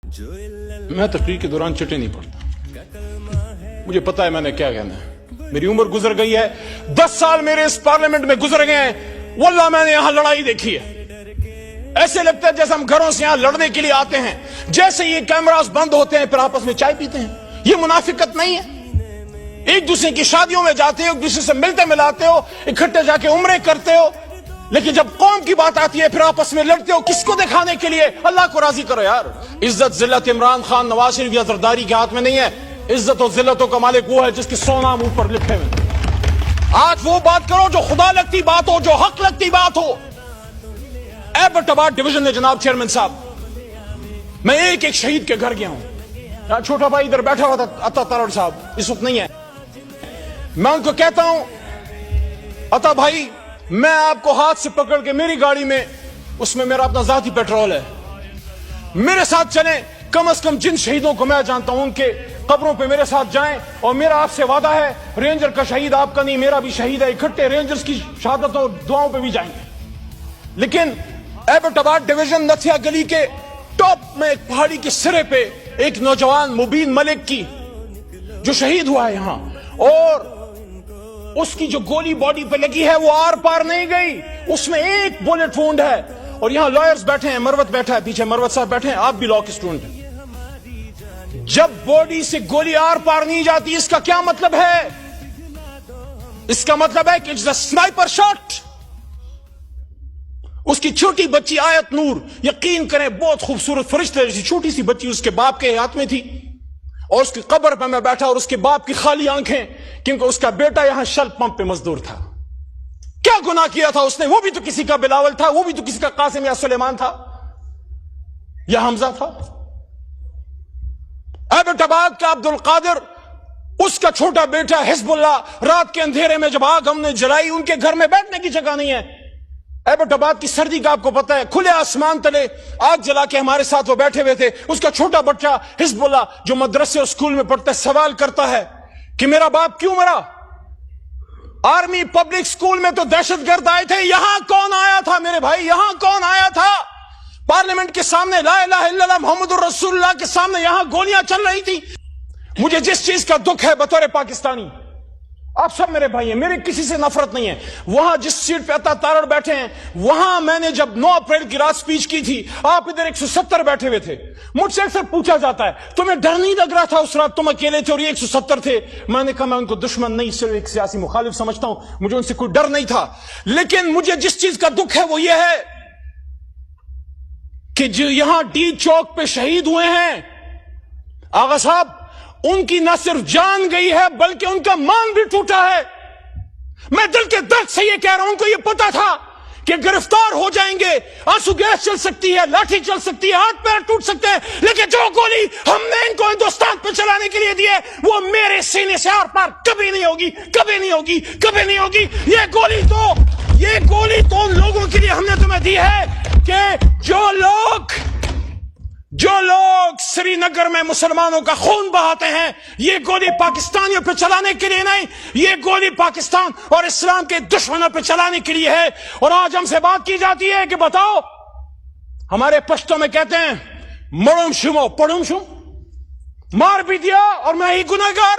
میں تقریر کے دوران چٹے نہیں پڑتا، مجھے پتا ہے میں نے کیا کہنا ہے، میری عمر گزر گئی ہے، 10 سال میرے اس پارلیمنٹ میں گزر گئے ہیں، واللہ میں نے یہاں لڑائی دیکھی ہے، ایسے لگتا ہے جیسے ہم گھروں سے یہاں لڑنے کے لیے آتے ہیں، جیسے یہ کیمراز بند ہوتے ہیں پھر آپس میں چائے پیتے ہیں، یہ منافقت نہیں ہے؟ ایک دوسرے کی شادیوں میں جاتے ہو، ایک دوسرے سے ملتے ملاتے ہو، اکٹھے جا کے عمرے کرتے ہو، لیکن جب قوم کی بات آتی ہے پھر آپس میں لڑتے ہو، کس کو دکھانے کے لیے؟ اللہ کو راضی کرو یار۔ عزت ذلت عمران خان، نواز شریف یا زرداری کے ہاتھ میں نہیں ہے، عزت و ذلتوں کا مالک وہ ہے جس کے 100 نام اوپر لکھے ہوئے۔ آج وہ بات کرو جو خدا لگتی بات ہو، جو حق لگتی بات ہو۔ ایبٹ آباد ڈویژن نے جناب چیئرمین صاحب، میں ایک ایک شہید کے گھر گیا ہوں، چھوٹا بھائی ادھر بیٹھا ہوا تھا، عطا تارڑ صاحب اس وقت نہیں ہے، میں ان کو کہتا ہوں عطا بھائی میں آپ کو ہاتھ سے پکڑ کے میری گاڑی میں، اس میں میرا اپنا ذاتی پیٹرول ہے، میرے ساتھ چلیں، کم از کم جن شہیدوں کو میں جانتا ہوں ان کے قبروں پہ میرے ساتھ جائیں، اور میرا آپ سے وعدہ ہے رینجر کا شہید آپ کا نہیں میرا بھی شہید ہے، اکٹھے رینجرز کی شہادتوں اور دعاؤں پہ بھی جائیں گے۔ لیکن ایبٹ آباد ڈویژن نتھیا گلی کے ٹاپ میں ایک پہاڑی کے سرے پہ ایک نوجوان مبین ملک کی جو شہید ہوا ہے یہاں، اور اس کی جو گولی باڈی پہ لگی ہے وہ آر پار نہیں گئی، اس میں ایک بولٹ وونڈ ہے، اور یہاں لائرز بیٹھے ہیں، مروت بیٹھا ہے پیچھے، مروت صاحب بیٹھے ہیں، آپ بھی لا کے اسٹوڈنٹ ہیں۔ جب باڈی سے گولی آر پار نہیں جاتی اس کا کیا مطلب ہے؟ اس کا مطلب ہے کہ اٹس اے سنائپر شاٹ۔ اس کی چھوٹی بچی آیت نور، یقین کریں بہت خوبصورت فرشتے جیسی چھوٹی سی بچی اس کے باپ کے ہاتھ میں تھی، اور اس کی قبر پہ میں بیٹھا اور اس کے باپ کی خالی آنکھیں، کیونکہ اس کا بیٹا یہاں شل پمپ پہ مزدور تھا۔ کیا گناہ کیا تھا اس نے؟ وہ بھی تو کسی کا بلاول تھا، وہ بھی تو کسی کا قاسم یا سلیمان تھا یا حمزہ تھا۔ ایبٹ آباد کا عبد القادر، اس کا چھوٹا بیٹا حزب اللہ، رات کے اندھیرے میں جب آگ ہم نے جلائی ان کے گھر میں بیٹھنے کی جگہ نہیں ہے۔ ایبٹ آباد کی سردی کا آپ کو پتا ہے، کھلے آسمان تلے آگ جلا کے ہمارے ساتھ وہ بیٹھے ہوئے تھے، اس کا چھوٹا بچہ حزب اللہ جو مدرسے اور اسکول میں پڑھتا ہے سوال کرتا ہے کہ میرا باپ کیوں مرا؟ آرمی پبلک اسکول میں تو دہشت گرد آئے تھے، یہاں کون آیا تھا میرے بھائی؟ یہاں کون آیا تھا؟ پارلیمنٹ کے سامنے لا الہ الا اللہ محمد الرسول اللہ کے سامنے یہاں گولیاں چل رہی تھی۔ مجھے جس چیز کا دکھ ہے بطور پاکستانی، آپ سب میرے بھائی ہیں، میرے کسی سے نفرت نہیں ہے، وہاں جس سیٹ پہ عطا تارڑ بیٹھے ہیں وہاں میں نے جب 9 اپریل کی رات سپیچ کی تھی، آپ ادھر 170 بیٹھے ہوئے تھے، مجھ سے اکثر پوچھا جاتا ہے تمہیں ڈر نہیں لگ رہا تھا اس رات؟ تم اکیلے تھے اور یہ 170 تھے۔ میں نے کہا میں ان کو دشمن نہیں، صرف ایک سیاسی مخالف سمجھتا ہوں، مجھے ان سے کوئی ڈر نہیں تھا، لیکن مجھے جس چیز کا دکھ ہے وہ یہ ہے کہ جو یہاں ڈی چوک پہ شہید ہوئے ہیں آغا صاحب، ان کی نہ صرف جان گئی ہے بلکہ ان کا مان بھی ٹوٹا ہے۔ میں دل کے درد سے یہ کہہ رہا ہوں، ان کو یہ پتا تھا کہ گرفتار ہو جائیں گے، آنسو گیس چل سکتی ہے، لاٹھی چل سکتی ہے، ہاتھ پیر ٹوٹ سکتے ہیں، لیکن جو گولی ہم نے ان کو ہندوستان پہ چلانے کے لیے دی ہے وہ میرے سینے سے آر پار کبھی نہیں ہوگی، کبھی نہیں ہوگی، کبھی نہیں ہوگی۔ یہ گولی تو ان لوگوں کے لیے ہم نے تمہیں دی ہے کہ جو لوگ سری نگر میں مسلمانوں کا خون بہاتے ہیں، یہ گولی پاکستانیوں پہ چلانے کے لیے نہیں، یہ گولی پاکستان اور اسلام کے دشمنوں پہ چلانے کے لیے ہے۔ اور آج ہم سے بات کی جاتی ہے کہ بتاؤ، ہمارے پشتوں میں کہتے ہیں مڑم شمو پڑم شم، مار بھی دیا اور میں ہی گناہگار۔